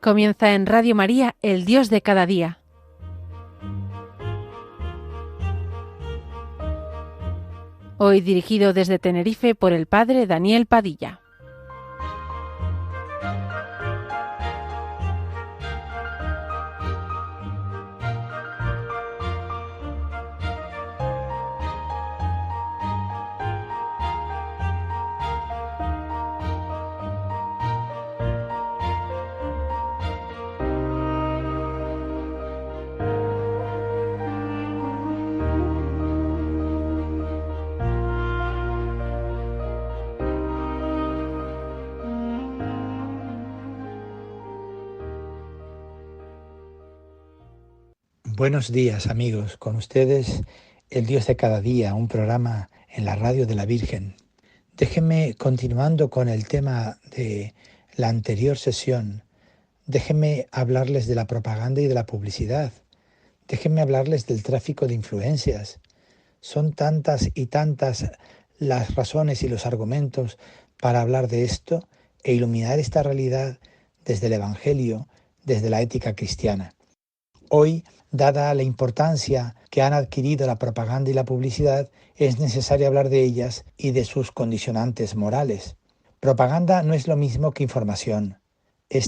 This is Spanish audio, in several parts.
Comienza en Radio María, El Dios de cada día. Hoy dirigido desde Tenerife por el Padre Daniel Padilla. Buenos días, amigos. Con ustedes, El Dios de cada día, un programa en la radio de la Virgen. Déjenme, continuando con el tema de la anterior sesión, déjenme hablarles de la propaganda y de la publicidad. Déjenme hablarles del tráfico de influencias. Son tantas y tantas las razones y los argumentos para hablar de esto e iluminar esta realidad desde el Evangelio, desde la ética cristiana. Hoy, dada la importancia que han adquirido la propaganda y la publicidad, es necesario hablar de ellas y de sus condicionantes morales. Propaganda no es lo mismo que información.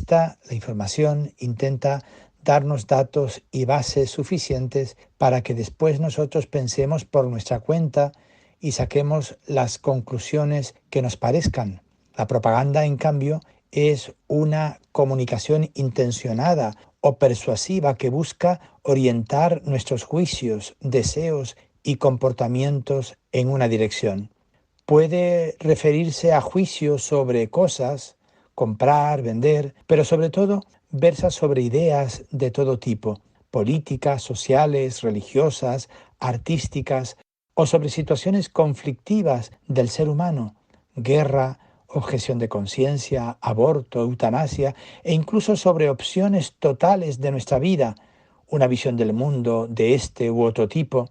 La información, intenta darnos datos y bases suficientes para que después nosotros pensemos por nuestra cuenta y saquemos las conclusiones que nos parezcan. La propaganda, en cambio, es una comunicación intencionada o persuasiva que busca orientar nuestros juicios, deseos y comportamientos en una dirección. Puede referirse a juicios sobre cosas, comprar, vender, pero sobre todo versa sobre ideas de todo tipo, políticas, sociales, religiosas, artísticas o sobre situaciones conflictivas del ser humano, guerra, objeción de conciencia, aborto, eutanasia e incluso sobre opciones totales de nuestra vida, una visión del mundo de este u otro tipo.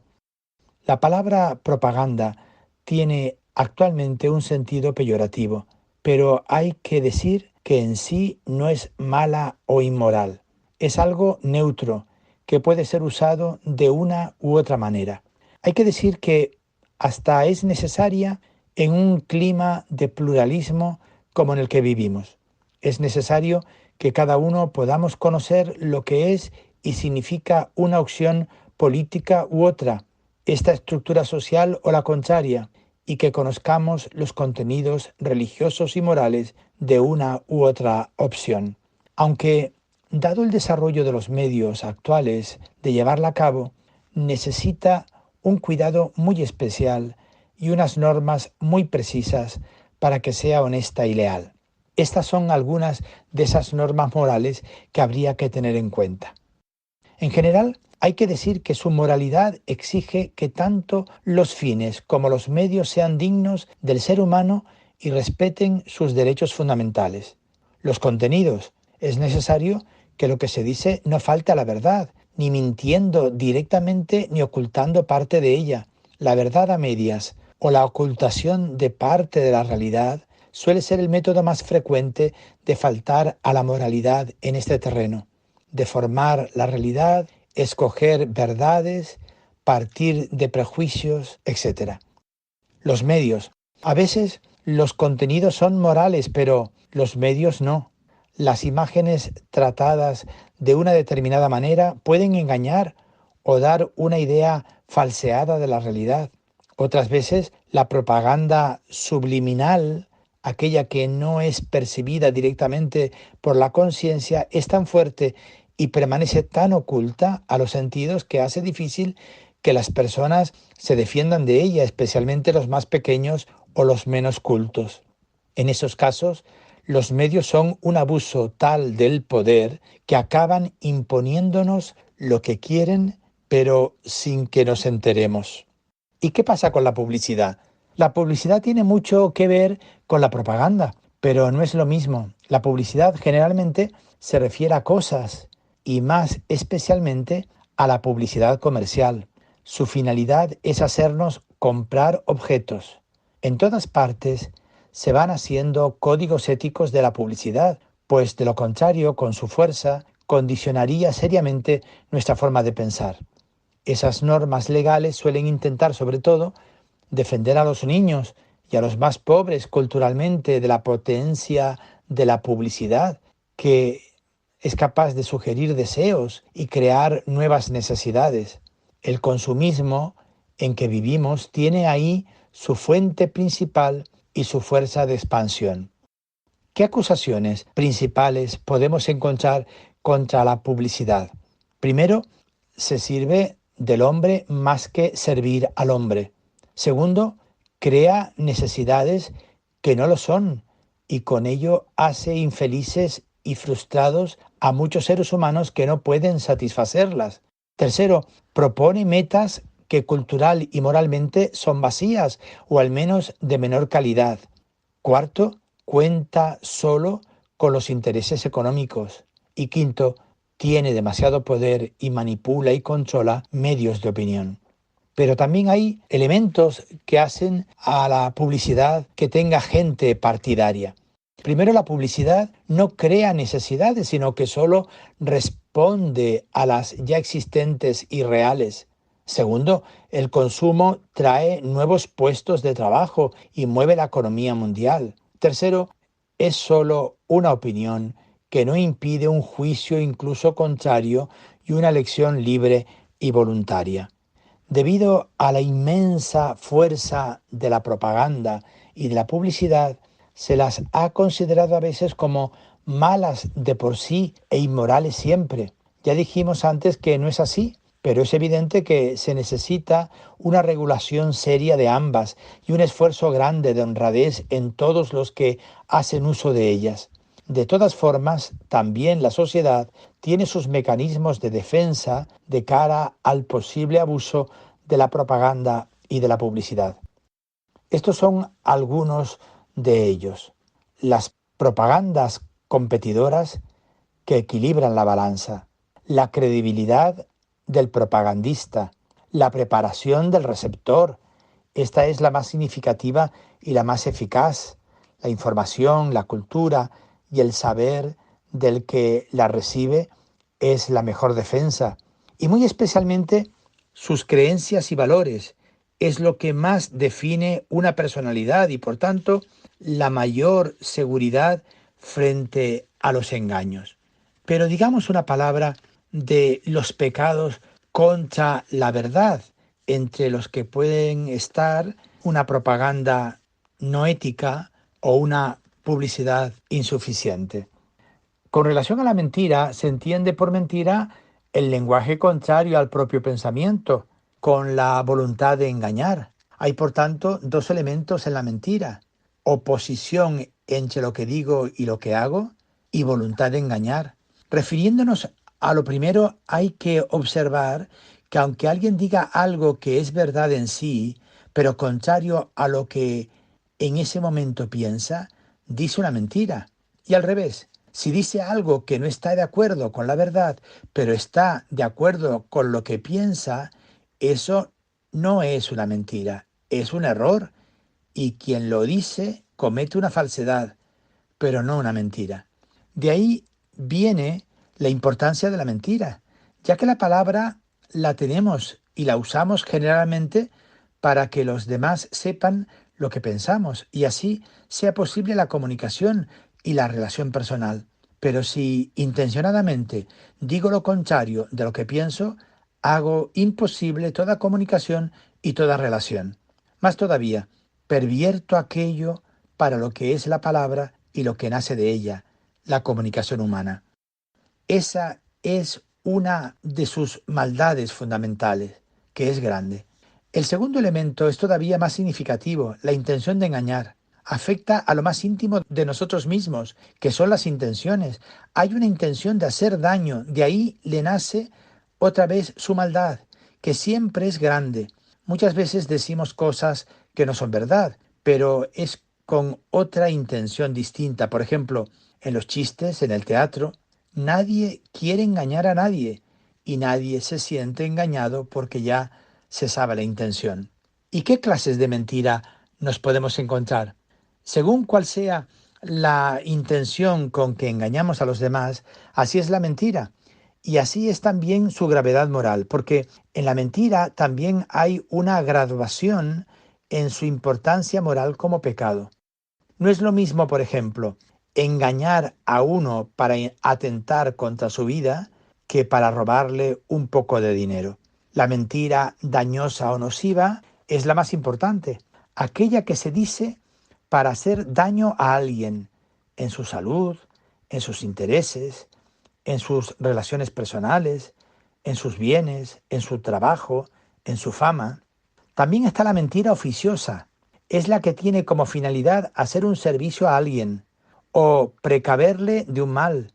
La palabra propaganda tiene actualmente un sentido peyorativo, pero hay que decir que en sí no es mala o inmoral. Es algo neutro que puede ser usado de una u otra manera. Hay que decir que hasta es necesaria en un clima de pluralismo como en el que vivimos. Es necesario que cada uno podamos conocer lo que es y significa una opción política u otra, esta estructura social o la contraria, y que conozcamos los contenidos religiosos y morales de una u otra opción. Aunque, dado el desarrollo de los medios actuales de llevarla a cabo, necesita un cuidado muy especial y unas normas muy precisas para que sea honesta y leal. Estas son algunas de esas normas morales que habría que tener en cuenta. En general, hay que decir que su moralidad exige que tanto los fines como los medios sean dignos del ser humano y respeten sus derechos fundamentales. Los contenidos, es necesario que lo que se dice no falte a la verdad, ni mintiendo directamente ni ocultando parte de ella. La verdad a medias o la ocultación de parte de la realidad suele ser el método más frecuente de faltar a la moralidad en este terreno. Deformar la realidad, escoger verdades, partir de prejuicios, etc. Los medios. A veces los contenidos son morales, pero los medios no. Las imágenes tratadas de una determinada manera pueden engañar o dar una idea falseada de la realidad. Otras veces la propaganda subliminal, aquella que no es percibida directamente por la conciencia, es tan fuerte y permanece tan oculta a los sentidos que hace difícil que las personas se defiendan de ella, especialmente los más pequeños o los menos cultos. En esos casos, los medios son un abuso tal del poder que acaban imponiéndonos lo que quieren, pero sin que nos enteremos. ¿Y qué pasa con la publicidad? La publicidad tiene mucho que ver con la propaganda, pero no es lo mismo. La publicidad generalmente se refiere a cosas y más especialmente a la publicidad comercial. Su finalidad es hacernos comprar objetos. En todas partes se van haciendo códigos éticos de la publicidad, pues de lo contrario, con su fuerza, condicionaría seriamente nuestra forma de pensar. Esas normas legales suelen intentar, sobre todo, defender a los niños y a los más pobres culturalmente de la potencia de la publicidad, que es capaz de sugerir deseos y crear nuevas necesidades. El consumismo en que vivimos tiene ahí su fuente principal y su fuerza de expansión. ¿Qué acusaciones principales podemos encontrar contra la publicidad? Primero, se sirve del hombre más que servir al hombre. Segundo, crea necesidades que no lo son y con ello hace infelices y frustrados a muchos seres humanos que no pueden satisfacerlas. Tercero, propone metas que cultural y moralmente son vacías o al menos de menor calidad. Cuarto, cuenta solo con los intereses económicos. Y quinto, tiene demasiado poder y manipula y controla medios de opinión. Pero también hay elementos que hacen a la publicidad que tenga gente partidaria. Primero, la publicidad no crea necesidades, sino que solo responde a las ya existentes y reales. Segundo, el consumo trae nuevos puestos de trabajo y mueve la economía mundial. Tercero, es solo una opinión que no impide un juicio incluso contrario y una elección libre y voluntaria. Debido a la inmensa fuerza de la propaganda y de la publicidad, se las ha considerado a veces como malas de por sí e inmorales siempre. Ya dijimos antes que no es así, pero es evidente que se necesita una regulación seria de ambas y un esfuerzo grande de honradez en todos los que hacen uso de ellas. De todas formas, también la sociedad tiene sus mecanismos de defensa de cara al posible abuso de la propaganda y de la publicidad. Estos son algunos de ellos. Las propagandas competidoras que equilibran la balanza, la credibilidad del propagandista, la preparación del receptor. Esta es la más significativa y la más eficaz. La información, la cultura y el saber del que la recibe es la mejor defensa. Y muy especialmente sus creencias y valores es lo que más define una personalidad y por tanto la mayor seguridad frente a los engaños. Pero digamos una palabra de los pecados contra la verdad, entre los que pueden estar una propaganda no ética o una publicidad insuficiente. Con relación a la mentira, se entiende por mentira el lenguaje contrario al propio pensamiento, con la voluntad de engañar. Hay, por tanto, dos elementos en la mentira: oposición entre lo que digo y lo que hago, y voluntad de engañar. Refiriéndonos a lo primero, hay que observar que aunque alguien diga algo que es verdad en sí, pero contrario a lo que en ese momento piensa, dice una mentira. Y al revés, si dice algo que no está de acuerdo con la verdad, pero está de acuerdo con lo que piensa, eso no es una mentira, es un error. Y quien lo dice comete una falsedad, pero no una mentira. De ahí viene la importancia de la mentira, ya que la palabra la tenemos y la usamos generalmente para que los demás sepan lo que pensamos y así sea posible la comunicación y la relación personal. Pero si intencionadamente digo lo contrario de lo que pienso, hago imposible toda comunicación y toda relación. Más todavía, pervierto aquello para lo que es la palabra y lo que nace de ella, la comunicación humana. Esa es una de sus maldades fundamentales, que es grande. El segundo elemento es todavía más significativo, la intención de engañar. Afecta a lo más íntimo de nosotros mismos, que son las intenciones. Hay una intención de hacer daño, de ahí le nace otra vez su maldad, que siempre es grande. Muchas veces decimos cosas que no son verdad, pero es con otra intención distinta. Por ejemplo, en los chistes, en el teatro, nadie quiere engañar a nadie y nadie se siente engañado porque ya se sabe la intención. ¿Y qué clases de mentira nos podemos encontrar? Según cuál sea la intención con que engañamos a los demás, así es la mentira. Y así es también su gravedad moral, porque en la mentira también hay una graduación en su importancia moral como pecado. No es lo mismo, por ejemplo, engañar a uno para atentar contra su vida que para robarle un poco de dinero. La mentira dañosa o nociva es la más importante, aquella que se dice para hacer daño a alguien en su salud, en sus intereses, en sus relaciones personales, en sus bienes, en su trabajo, en su fama. También está la mentira oficiosa. Es la que tiene como finalidad hacer un servicio a alguien o precaverle de un mal,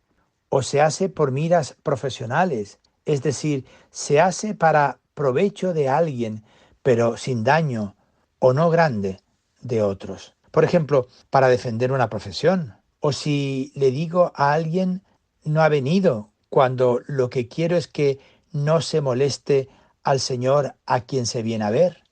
o se hace por miras profesionales, es decir, se hace para provecho de alguien, pero sin daño o no grande de otros. Por ejemplo, para defender una profesión, o si le digo a alguien no ha venido cuando lo que quiero es que no se moleste al Señor a quien se viene a ver.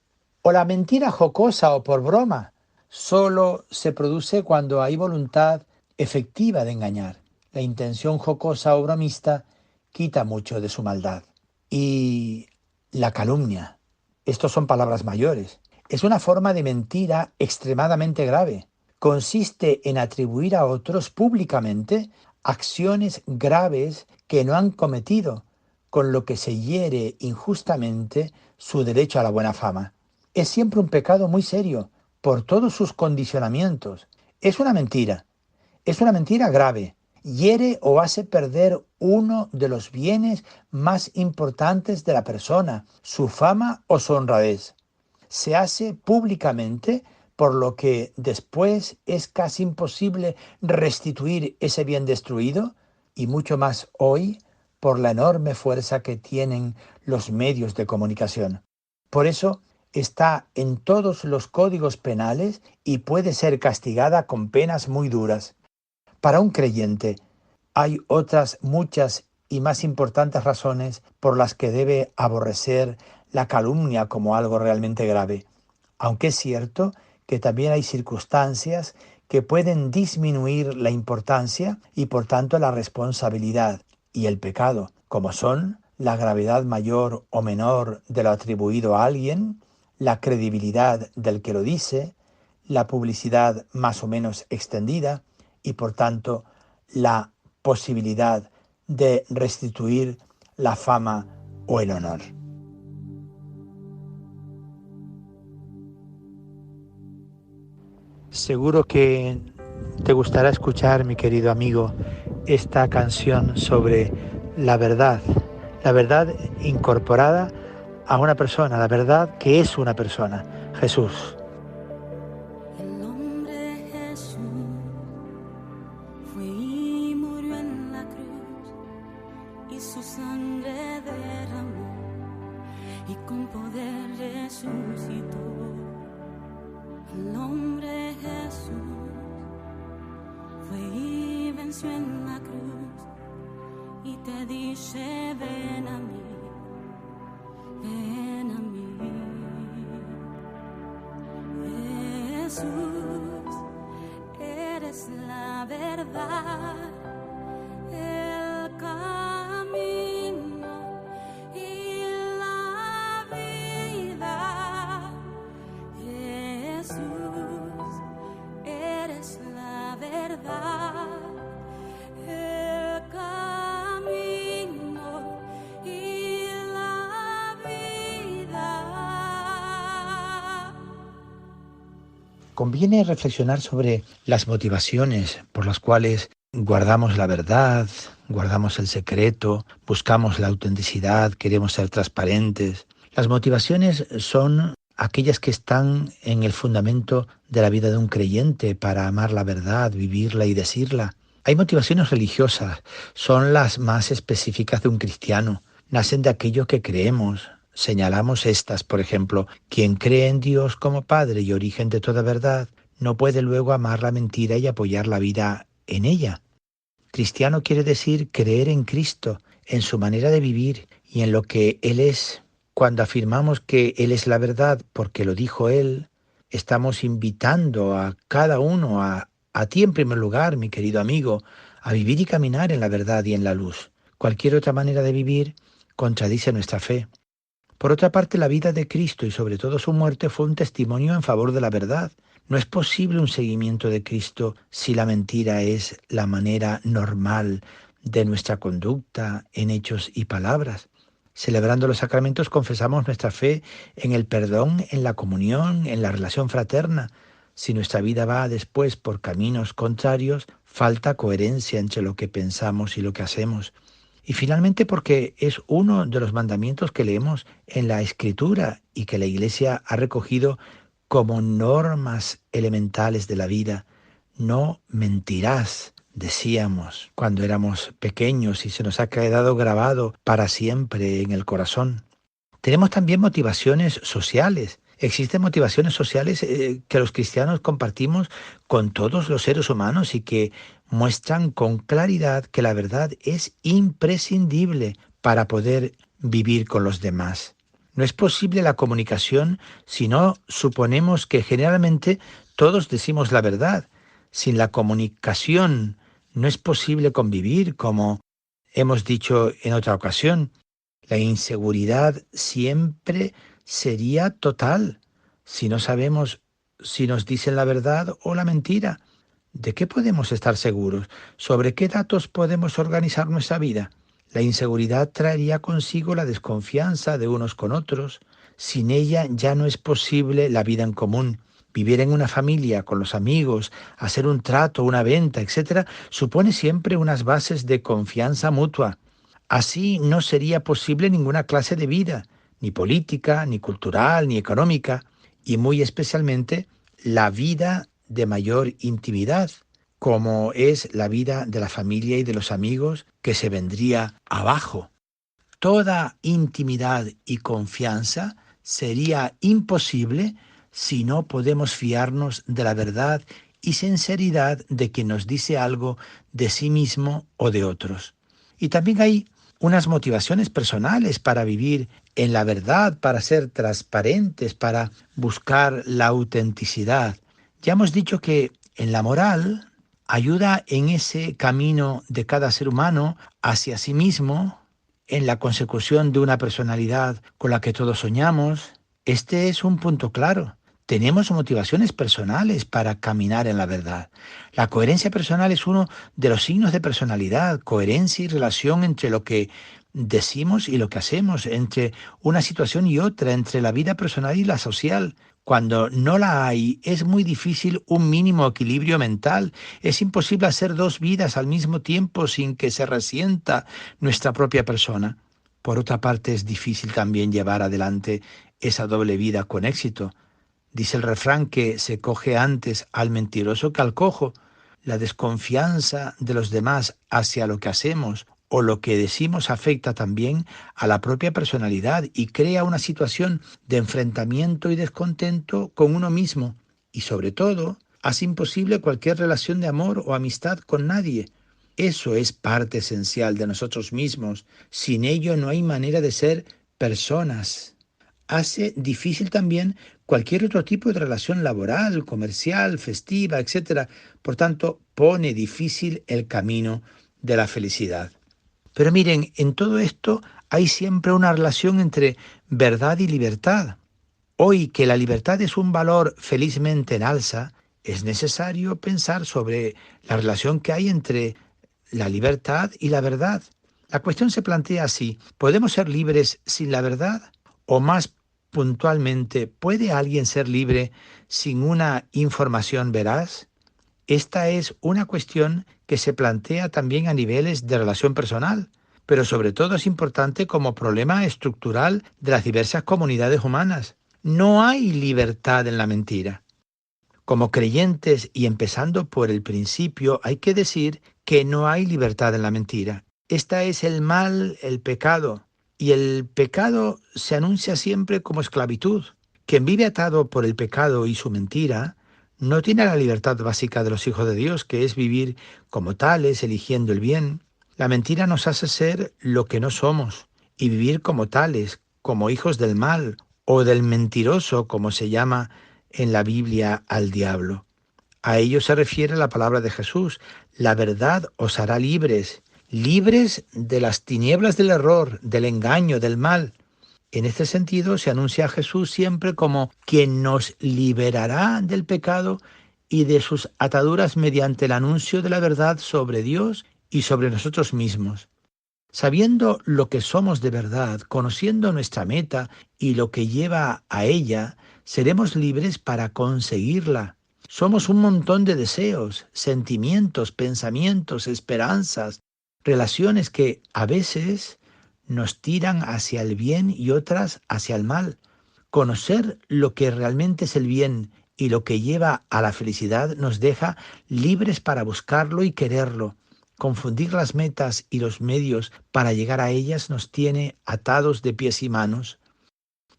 O la mentira jocosa o por broma solo se produce cuando hay voluntad efectiva de engañar. La intención jocosa o bromista quita mucho de su maldad. Y la calumnia, estos son palabras mayores, es una forma de mentira extremadamente grave. Consiste en atribuir a otros públicamente acciones graves que no han cometido, con lo que se hiere injustamente su derecho a la buena fama. Es siempre un pecado muy serio por todos sus condicionamientos. Es una mentira grave. Hiere o hace perder uno de los bienes más importantes de la persona, su fama o su honradez. Se hace públicamente, por lo que después es casi imposible restituir ese bien destruido, y mucho más hoy por la enorme fuerza que tienen los medios de comunicación. Por eso está en todos los códigos penales y puede ser castigada con penas muy duras. Para un creyente hay otras muchas y más importantes razones por las que debe aborrecer la calumnia como algo realmente grave, aunque es cierto que también hay circunstancias que pueden disminuir la importancia y por tanto la responsabilidad y el pecado, como son la gravedad mayor o menor de lo atribuido a alguien, la credibilidad del que lo dice, la publicidad más o menos extendida y por tanto la posibilidad de restituir la fama o el honor. Seguro que te gustará escuchar, mi querido amigo, esta canción sobre la verdad incorporada a una persona, la verdad que es una persona, Jesús. El nombre Jesús fue y murió en la cruz y su sangre derramó y con poder resucitó. El nombre Jesús fue y venció en la cruz y te dice ven a mí, ven a mí. Jesús, eres la verdad, el camino y la vida. Jesús, eres la verdad, el camino y la vida. Conviene reflexionar sobre las motivaciones por las cuales guardamos la verdad, guardamos el secreto, buscamos la autenticidad, queremos ser transparentes. Las motivaciones son aquellas que están en el fundamento de la vida de un creyente para amar la verdad, vivirla y decirla. Hay motivaciones religiosas, son las más específicas de un cristiano. Nacen de aquello que creemos. Señalamos estas, por ejemplo, quien cree en Dios como Padre y origen de toda verdad, no puede luego amar la mentira y apoyar la vida en ella. Cristiano quiere decir creer en Cristo, en su manera de vivir y en lo que Él es. Cuando afirmamos que Él es la verdad porque lo dijo Él, estamos invitando a cada uno a a ti en primer lugar, mi querido amigo, a vivir y caminar en la verdad y en la luz. Cualquier otra manera de vivir contradice nuestra fe. Por otra parte, la vida de Cristo y sobre todo su muerte fue un testimonio en favor de la verdad. No es posible un seguimiento de Cristo si la mentira es la manera normal de nuestra conducta en hechos y palabras. Celebrando los sacramentos confesamos nuestra fe en el perdón, en la comunión, en la relación fraterna. Si nuestra vida va después por caminos contrarios, falta coherencia entre lo que pensamos y lo que hacemos. Y finalmente porque es uno de los mandamientos que leemos en la Escritura y que la Iglesia ha recogido como normas elementales de la vida. No mentirás, decíamos cuando éramos pequeños y se nos ha quedado grabado para siempre en el corazón. Tenemos también motivaciones sociales. Existen motivaciones sociales que los cristianos compartimos con todos los seres humanos y que muestran con claridad que la verdad es imprescindible para poder vivir con los demás. No es posible la comunicación si no suponemos que generalmente todos decimos la verdad. Sin la comunicación no es posible convivir, como hemos dicho en otra ocasión. La inseguridad siempre sería total si no sabemos si nos dicen la verdad o la mentira. ¿De qué podemos estar seguros? ¿Sobre qué datos podemos organizar nuestra vida? La inseguridad traería consigo la desconfianza de unos con otros. Sin ella ya no es posible la vida en común. Vivir en una familia, con los amigos, hacer un trato, una venta, etc., supone siempre unas bases de confianza mutua. Así no sería posible ninguna clase de vida, ni política, ni cultural, ni económica, y muy especialmente la vida de mayor intimidad, como es la vida de la familia y de los amigos, que se vendría abajo. Toda intimidad y confianza sería imposible si no podemos fiarnos de la verdad y sinceridad de quien nos dice algo de sí mismo o de otros. Y también hay unas motivaciones personales para vivir en la verdad, para ser transparentes, para buscar la autenticidad. Ya hemos dicho que en la moral ayuda en ese camino de cada ser humano hacia sí mismo, en la consecución de una personalidad con la que todos soñamos. Este es un punto claro. Tenemos motivaciones personales para caminar en la verdad. La coherencia personal es uno de los signos de personalidad, coherencia y relación entre lo que decimos y lo que hacemos, entre una situación y otra, entre la vida personal y la social. Cuando no la hay, es muy difícil un mínimo equilibrio mental. Es imposible hacer dos vidas al mismo tiempo sin que se resienta nuestra propia persona. Por otra parte, es difícil también llevar adelante esa doble vida con éxito. Dice el refrán que se coge antes al mentiroso que al cojo. La desconfianza de los demás hacia lo que hacemos o lo que decimos afecta también a la propia personalidad y crea una situación de enfrentamiento y descontento con uno mismo. Y sobre todo, hace imposible cualquier relación de amor o amistad con nadie. Eso es parte esencial de nosotros mismos. Sin ello no hay manera de ser personas. Hace difícil también cualquier otro tipo de relación laboral, comercial, festiva, etc. Por tanto, pone difícil el camino de la felicidad. Pero miren, en todo esto hay siempre una relación entre verdad y libertad. Hoy que la libertad es un valor felizmente en alza, es necesario pensar sobre la relación que hay entre la libertad y la verdad. La cuestión se plantea así: ¿podemos ser libres sin la verdad? O más puntualmente, ¿puede alguien ser libre sin una información veraz? Esta es una cuestión que se plantea también a niveles de relación personal, pero sobre todo es importante como problema estructural de las diversas comunidades humanas. No hay libertad en la mentira. Como creyentes, y empezando por el principio, hay que decir que no hay libertad en la mentira. Esta es el mal, el pecado. Y el pecado se anuncia siempre como esclavitud. Quien vive atado por el pecado y su mentira no tiene la libertad básica de los hijos de Dios, que es vivir como tales, eligiendo el bien. La mentira nos hace ser lo que no somos y vivir como tales, como hijos del mal o del mentiroso, como se llama en la Biblia al diablo. A ello se refiere la palabra de Jesús: la verdad os hará libres, libres de las tinieblas del error, del engaño, del mal. En este sentido se anuncia a Jesús siempre como quien nos liberará del pecado y de sus ataduras mediante el anuncio de la verdad sobre Dios y sobre nosotros mismos. Sabiendo lo que somos de verdad, conociendo nuestra meta y lo que lleva a ella, seremos libres para conseguirla. Somos un montón de deseos, sentimientos, pensamientos, esperanzas, relaciones que a veces nos tiran hacia el bien y otras hacia el mal. Conocer lo que realmente es el bien y lo que lleva a la felicidad nos deja libres para buscarlo y quererlo. Confundir las metas y los medios para llegar a ellas nos tiene atados de pies y manos.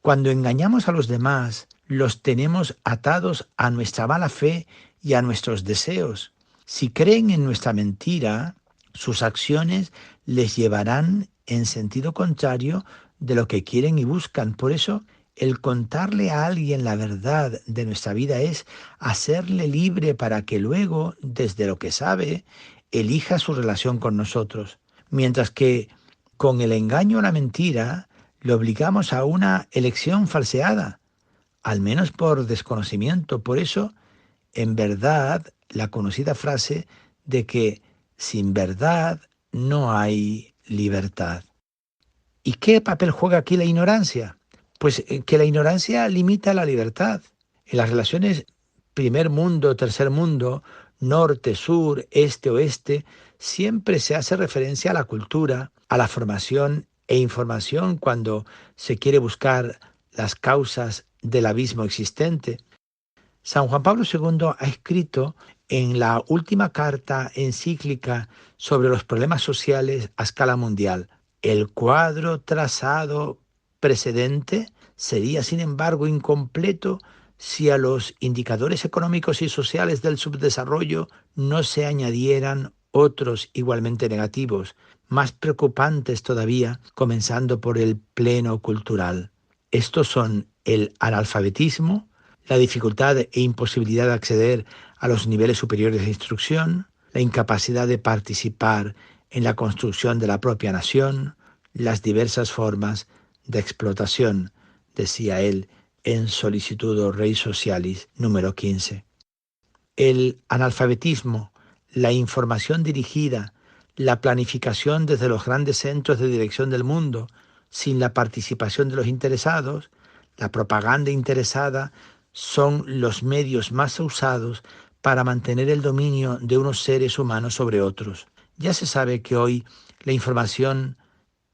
Cuando engañamos a los demás, los tenemos atados a nuestra mala fe y a nuestros deseos. Si creen en nuestra mentira, sus acciones les llevarán en sentido contrario de lo que quieren y buscan. Por eso, el contarle a alguien la verdad de nuestra vida es hacerle libre para que luego, desde lo que sabe, elija su relación con nosotros. Mientras que con el engaño o la mentira, le obligamos a una elección falseada, al menos por desconocimiento. Por eso, en verdad, la conocida frase de que sin verdad no hay libertad. ¿Y qué papel juega aquí la ignorancia? Pues que la ignorancia limita la libertad. En las relaciones primer mundo, tercer mundo, norte, sur, este, oeste, siempre se hace referencia a la cultura, a la formación e información cuando se quiere buscar las causas del abismo existente. San Juan Pablo II ha escrito en la última carta encíclica sobre los problemas sociales a escala mundial: el cuadro trazado precedente sería, sin embargo, incompleto si a los indicadores económicos y sociales del subdesarrollo no se añadieran otros igualmente negativos, más preocupantes todavía, comenzando por el pleno cultural. Estos son el analfabetismo, la dificultad e imposibilidad de acceder a los niveles superiores de instrucción, la incapacidad de participar en la construcción de la propia nación, las diversas formas de explotación, decía él en Solicitudo Rei Socialis número 15. El analfabetismo, la información dirigida, la planificación desde los grandes centros de dirección del mundo, sin la participación de los interesados, la propaganda interesada, son los medios más usados para mantener el dominio de unos seres humanos sobre otros. Ya se sabe que hoy la información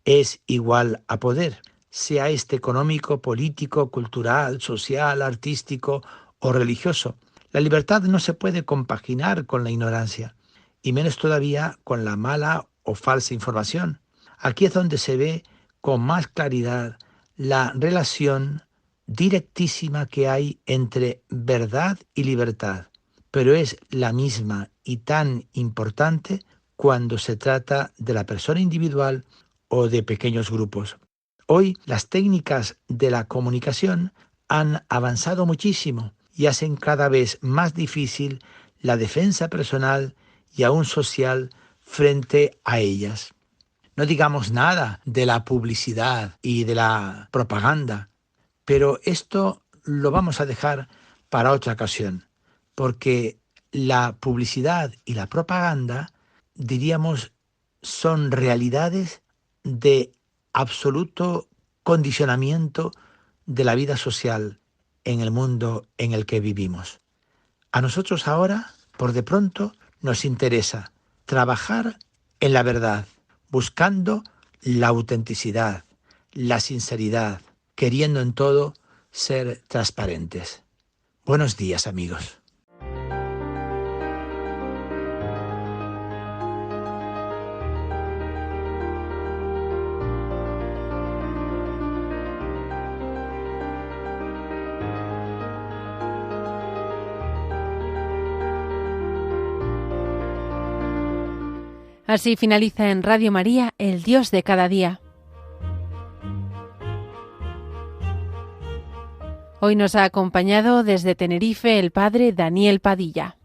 es igual a poder, sea este económico, político, cultural, social, artístico o religioso. La libertad no se puede compaginar con la ignorancia, y menos todavía con la mala o falsa información. Aquí es donde se ve con más claridad la relación directísima que hay entre verdad y libertad, pero es la misma y tan importante cuando se trata de la persona individual o de pequeños grupos. Hoy las técnicas de la comunicación han avanzado muchísimo y hacen cada vez más difícil la defensa personal y aún social frente a ellas. No digamos nada de la publicidad y de la propaganda, pero esto lo vamos a dejar para otra ocasión, porque la publicidad y la propaganda, diríamos, son realidades de absoluto condicionamiento de la vida social en el mundo en el que vivimos. A nosotros ahora, por de pronto, nos interesa trabajar en la verdad, buscando la autenticidad, la sinceridad, queriendo en todo ser transparentes. Buenos días, amigos. Así finaliza en Radio María, El Dios de cada día. Hoy nos ha acompañado desde Tenerife el padre Daniel Padilla.